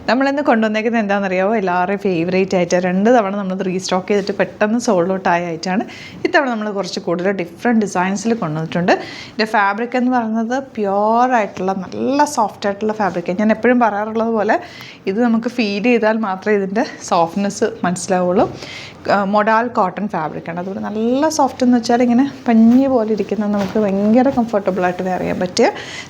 നമ്മളിന്ന് കൊണ്ടുവന്നേക്കുന്നത് എന്താണെന്നറിയാമോ? എല്ലാവരുടെയും ഫേവറേറ്റ് ആയിട്ട് 2 തവണ നമ്മളത് റീസ്റ്റോക്ക് ചെയ്തിട്ട് പെട്ടെന്ന് സോൾഡ് ഔട്ട് ആയ ആയിട്ടാണ്. ഇത്തവണ നമ്മൾ കുറച്ച് കൂടുതൽ ഡിഫറെൻറ്റ് ഡിസൈൻസിൽ കൊണ്ടുവന്നിട്ടുണ്ട്. ഇതിൻ്റെ ഫാബ്രിക് എന്ന് പറയുന്നത് പ്യുവറായിട്ടുള്ള നല്ല സോഫ്റ്റ് ആയിട്ടുള്ള ഫാബ്രിക്. ഞാൻ എപ്പോഴും പറയാറുള്ളത് പോലെ ഇത് നമുക്ക് ഫീൽ ചെയ്താൽ മാത്രമേ ഇതിൻ്റെ സോഫ്റ്റ്നെസ് മനസ്സിലാവുള്ളൂ. മൊഡാൽ കോട്ടൺ ഫാബ്രിക്കാണ്. അതുകൊണ്ട് നല്ല സോഫ്റ്റ് എന്ന് വെച്ചാൽ ഇങ്ങനെ പഞ്ഞി പോലെ ഇരിക്കുന്ന നമുക്ക് ഭയങ്കര കംഫർട്ടബിളായിട്ട് വെയർ ചെയ്യാൻ പറ്റിയ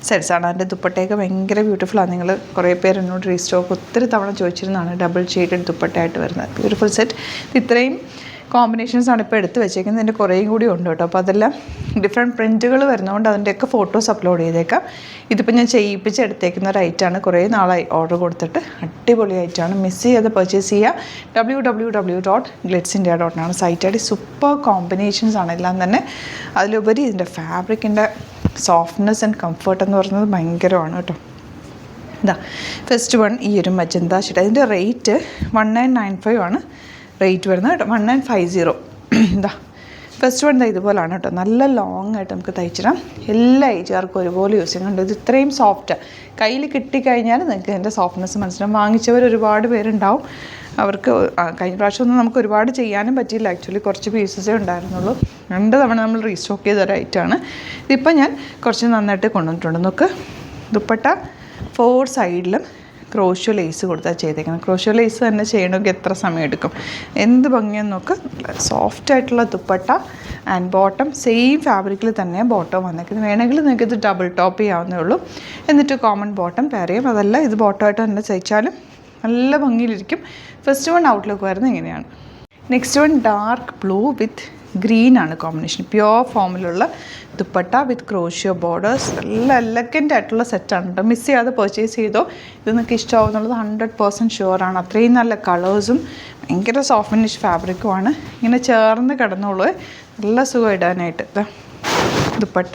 സെറ്റ്സാണ്. അതിൻ്റെ ദുപ്പട്ടയൊക്കെ ഭയങ്കര ബ്യൂട്ടിഫുള്ളാണ്. നിങ്ങൾ കുറേ പേര് എന്നോട് റീസ്റ്റോക്ക് ഒത്തിരി തവണ ചോദിച്ചിരുന്നതാണ് ഡബിൾ ഷെയ്ഡഡ് ദുപ്പട്ടയായിട്ട് വരുന്നത്. Beautiful set. ഇത്രയും കോമ്പിനേഷൻസാണ് ഇപ്പോൾ എടുത്ത് വെച്ചേക്കുന്നത്. ഇതിൻ്റെ കുറേയും കൂടി ഉണ്ട് കേട്ടോ. അപ്പോൾ അതെല്ലാം ഡിഫറെൻറ്റ് പ്രിൻറ്റുകൾ വരുന്നതുകൊണ്ട് അതിൻ്റെയൊക്കെ ഫോട്ടോസ് അപ്ലോഡ് ചെയ്തേക്കാം. ഇതിപ്പോൾ ഞാൻ ചെയ്യിപ്പിച്ച് എടുത്തേക്കുന്ന ഒരു ഐറ്റമാണ്. കുറേ നാളായി ഓർഡർ കൊടുത്തിട്ട്. അടിപൊളി ഐറ്റമാണ്. മിസ് ചെയ്യാതെ പർച്ചേസ് ചെയ്യുക. www.glitzindia.com സൈറ്റായിട്ട് സൂപ്പർ കോമ്പിനേഷൻസ് ആണ് എല്ലാം തന്നെ. അതിലുപരി ഇതിൻ്റെ ഫാബ്രിക്കിൻ്റെ സോഫ്റ്റ്നെസ് ആൻഡ് കംഫർട്ട് എന്ന് പറയുന്നത് ഭയങ്കരമാണ് കേട്ടോ. ഇതാ ഫസ്റ്റ് വൺ ഈ ഒരു മജന്ത ഷീറ്റ്. അതിൻ്റെ റേറ്റ് 1995 ആണ് റേറ്റ് വരുന്നത് കേട്ടോ. 1950. ഇതാ ഫസ്റ്റ് വൺ ഇതുപോലാണ് കേട്ടോ. നല്ല ലോങ് ആയിട്ട് നമുക്ക് തയ്ച്ചിടാം. എല്ലാ ഏജുകാർക്കും ഒരുപോലെ യൂസ് ചെയ്യുന്നുണ്ട്. ഇത് ഇത്രയും സോഫ്റ്റ് കയ്യിൽ കിട്ടിക്കഴിഞ്ഞാൽ നിങ്ങൾക്ക് ഇതിൻ്റെ സോഫ്റ്റ്നെസ് മനസ്സിലാവും. വാങ്ങിച്ചവർ ഒരുപാട് പേരുണ്ടാവും. അവർക്ക് കഴിഞ്ഞ പ്രാവശ്യമൊന്നും നമുക്ക് ഒരുപാട് ചെയ്യാനും പറ്റിയില്ല. ആക്ച്വലി കുറച്ച് പീസസേ ഉണ്ടായിരുന്നുള്ളൂ. 2 തവണ നമ്മൾ റീസ്റ്റോക്ക് ചെയ്ത ഒരു ഐറ്റമാണ്. ഇതിപ്പോൾ ഞാൻ കുറച്ച് നന്നായിട്ട് കൊണ്ടുവന്നിട്ടുണ്ട്. നമുക്ക് ദുപ്പട്ട 4 സൈഡിലും ക്രോഷ്യോ ലേസ് കൊടുത്താൽ ചെയ്തേക്കണം. ക്രോഷ്യോ ലേസ് തന്നെ ചെയ്യണമെങ്കിൽ എത്ര സമയം എടുക്കും? എന്ത് ഭംഗിയെന്ന് നോക്ക്. സോഫ്റ്റ് ആയിട്ടുള്ള ദുപ്പട്ട ആൻഡ് ബോട്ടം സെയിം ഫാബ്രിക്കിൽ തന്നെ ബോട്ടം വന്നേക്കുന്നത്. വേണമെങ്കിൽ നിങ്ങൾക്ക് ഇത് ഡബിൾ ടോപ്പ് ചെയ്യാവുന്നേ ഉള്ളൂ. എന്നിട്ട് കോമൺ ബോട്ടം പെയർ ചെയ്യും. അതല്ല ഇത് ബോട്ടമായിട്ട് തന്നെ തയ്ച്ചാലും നല്ല ഭംഗിയിലിരിക്കും. ഫസ്റ്റ് വൺ ഔട്ട്ലുക്ക് വരുന്നത് ഇങ്ങനെയാണ്. നെക്സ്റ്റ് വൺ ഡാർക്ക് ബ്ലൂ വിത്ത് ഗ്രീൻ ആണ് കോമ്പിനേഷൻ. പ്യുവർ ഫോമിലുള്ള ദുപ്പട്ട വിത്ത് ക്രോഷ്യോ ബോർഡേഴ്സ്. നല്ല എലഗൻ്റ് ആയിട്ടുള്ള സെറ്റാണ് കേട്ടോ. മിസ് ചെയ്യാതെ പർച്ചേസ് ചെയ്തോ. ഇത് നിങ്ങൾക്ക് ഇഷ്ടമാവുന്നുള്ളത് 100% ഷുവറാണ്. അത്രയും നല്ല കളേഴ്സും ഭയങ്കര സോഫ്റ്റ് ഫിനിഷ് ഫാബ്രിക്കുമാണ്. ഇങ്ങനെ ചേർന്ന് കിടന്നോളൂ. നല്ല സുഖം ഇടാനായിട്ട്. ദുപ്പട്ട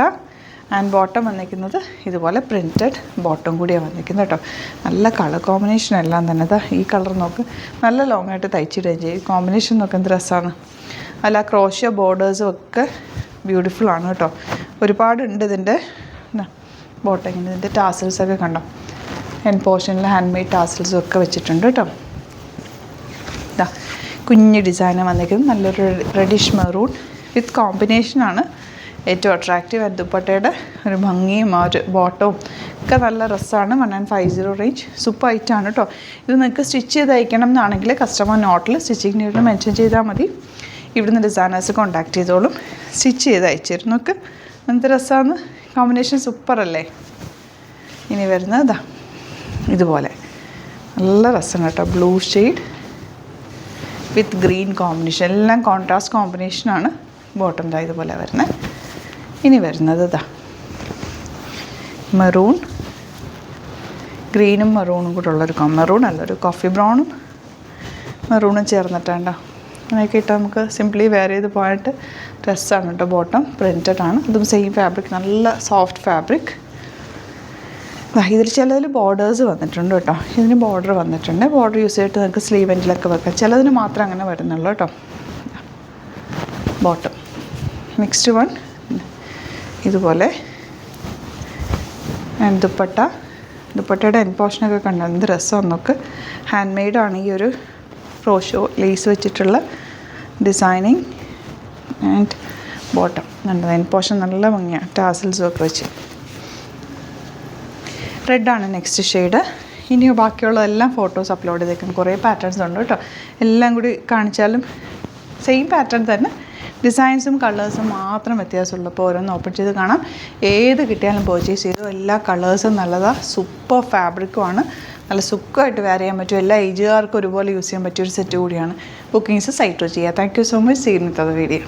ആൻഡ് ബോട്ടം വന്നിരിക്കുന്നത് ഇതുപോലെ പ്രിൻറ്റഡ് ബോട്ടം കൂടിയാണ് വന്നിരിക്കുന്നത് കേട്ടോ. നല്ല കളർ കോമ്പിനേഷൻ എല്ലാം തന്നെ. ഈ കളർ നോക്ക്. നല്ല ലോങ് ആയിട്ട് തയ്ച്ചിടുകയും ചെയ്യും. കോമ്പിനേഷൻ നോക്ക് എന്ത് രസമാണ്. അല്ല ക്രോഷ്യോ ബോർഡേഴ്സും ഒക്കെ ബ്യൂട്ടിഫുള്ളാണ് കേട്ടോ. ഒരുപാടുണ്ട് ഇതിൻ്റെ ബോട്ടം. ഇങ്ങനെ ഇതിൻ്റെ ടാസിൽസൊക്കെ കണ്ടോ. എൻ പോർഷനിൽ ഹാൻഡ് മെയ്ഡ് ടാസിൽസും ഒക്കെ വെച്ചിട്ടുണ്ട് കേട്ടോ. ഇതാ കുഞ്ഞ് ഡിസൈനാണ് വന്നിരിക്കുന്നത്. നല്ലൊരു റെഡിഷ് മെറൂൺ വിത്ത് കോമ്പിനേഷനാണ് ഏറ്റവും അട്രാക്റ്റീവ്. ആൻഡ് ദുപ്പട്ടയുടെ ഒരു ഭംഗിയും ആ ഒരു ബോട്ടവും ഒക്കെ നല്ല രസമാണ്. 1950 റേഞ്ച്. സൂപ്പർ ഐറ്റാണ് കേട്ടോ. ഇത് നിങ്ങൾക്ക് സ്റ്റിച്ച് ചെയ്ത് അയക്കണം എന്നാണെങ്കിൽ കസ്റ്റമർ നോട്ടിൽ സ്റ്റിച്ചിങ് നീഡ് മെൻഷൻ ചെയ്താൽ മതി. ഇവിടുന്ന് ഡിസൈനേഴ്സ് കോൺടാക്ട് ചെയ്തോളും. സ്റ്റിച്ച് ചെയ്ത് അയച്ചിരുന്നു. നോക്ക് എന്ത് രസമാണ്. കോമ്പിനേഷൻ സൂപ്പറല്ലേ. ഇനി വരുന്നത് ഇതുപോലെ നല്ല രസം കേട്ടോ. ബ്ലൂ ഷെയ്ഡ് വിത്ത് ഗ്രീൻ കോമ്പിനേഷൻ. എല്ലാം കോൺട്രാസ്റ്റ് കോമ്പിനേഷനാണ്. ബോട്ടം ഇതുപോലെ വരുന്നത്. ഇനി വരുന്നത് മെറൂൺ ഗ്രീനും മെറൂണും കൂടെ ഉള്ളൊരു മെറൂൺ അല്ല, ഒരു കോഫി ബ്രൗണും മെറൂണും ചേർന്നിട്ടാണ്ടോ. അങ്ങനെയൊക്കെ ഇട്ടാൽ നമുക്ക് സിംപ്ലി വെയർ ചെയ്ത് പോയിട്ട് ഡ്രസ്സാണ് കേട്ടോ. ബോട്ടം പ്രിൻറ്റഡ് ആണ്. അതും സെയിം ഫാബ്രിക്. നല്ല സോഫ്റ്റ് ഫാബ്രിക്. ഇതിൽ ചിലതിൽ ബോർഡേഴ്സ് വന്നിട്ടുണ്ട് കേട്ടോ. ഇതിന് ബോർഡർ വന്നിട്ടുണ്ട്. ബോർഡർ യൂസ് ചെയ്തിട്ട് നിങ്ങൾക്ക് സ്ലീവ് എൻഡിലൊക്കെ വെക്കാം. ചിലതിന് മാത്രം അങ്ങനെ വരുന്നുള്ളൂ കേട്ടോ. ബോട്ടം. നെക്സ്റ്റ് വൺ ഇതുപോലെ ദുപ്പട്ടയുടെ എൻ പോർഷനൊക്കെ കണ്ടോ എന്ത് രസം നോക്ക്. ഹാൻഡ് മെയ്ഡാണ് ഈ ഒരു ക്രോഷ്യോ ലേസ് വെച്ചിട്ടുള്ള ഡിസൈനിങ്. ആൻഡ് ബോട്ടം കണ്ടത് എൻ പോർഷൻ നല്ല ഭംഗിയാണ്. ടാസിൽസും ഒക്കെ വെച്ച്. റെഡാണ് നെക്സ്റ്റ് ഷെയ്ഡ്. ഇനി ബാക്കിയുള്ളതെല്ലാം ഫോട്ടോസ് അപ്ലോഡ് ചെയ്തേക്കണം. കുറേ പാറ്റേൺസ് ഉണ്ട് കേട്ടോ. എല്ലാം കൂടി കാണിച്ചാലും സെയിം പാറ്റേൺ തന്നെ. ഡിസൈൻസും കളേഴ്സും മാത്രം വ്യത്യാസമുള്ളൂ. അപ്പോൾ ഓരോന്ന് ഓപ്പൺ ചെയ്ത് കാണാം. ഏത് കിട്ടിയാലും പർച്ചേസ് ചെയ്തു. എല്ലാ കളേഴ്സും നല്ലതാണ്. സൂപ്പർ ഫാബ്രിക്കുമാണ്. നല്ല സുഖമായിട്ട് വെയർ ചെയ്യാൻ പറ്റും. എല്ലാ ഏജുകാർക്കും ഒരുപോലെ യൂസ് ചെയ്യാൻ പറ്റിയൊരു സെറ്റ് കൂടിയാണ്. ബുക്കിങ്സ് സൈറ്റ് ചെയ്യുക. Thank you so much. See you in another video.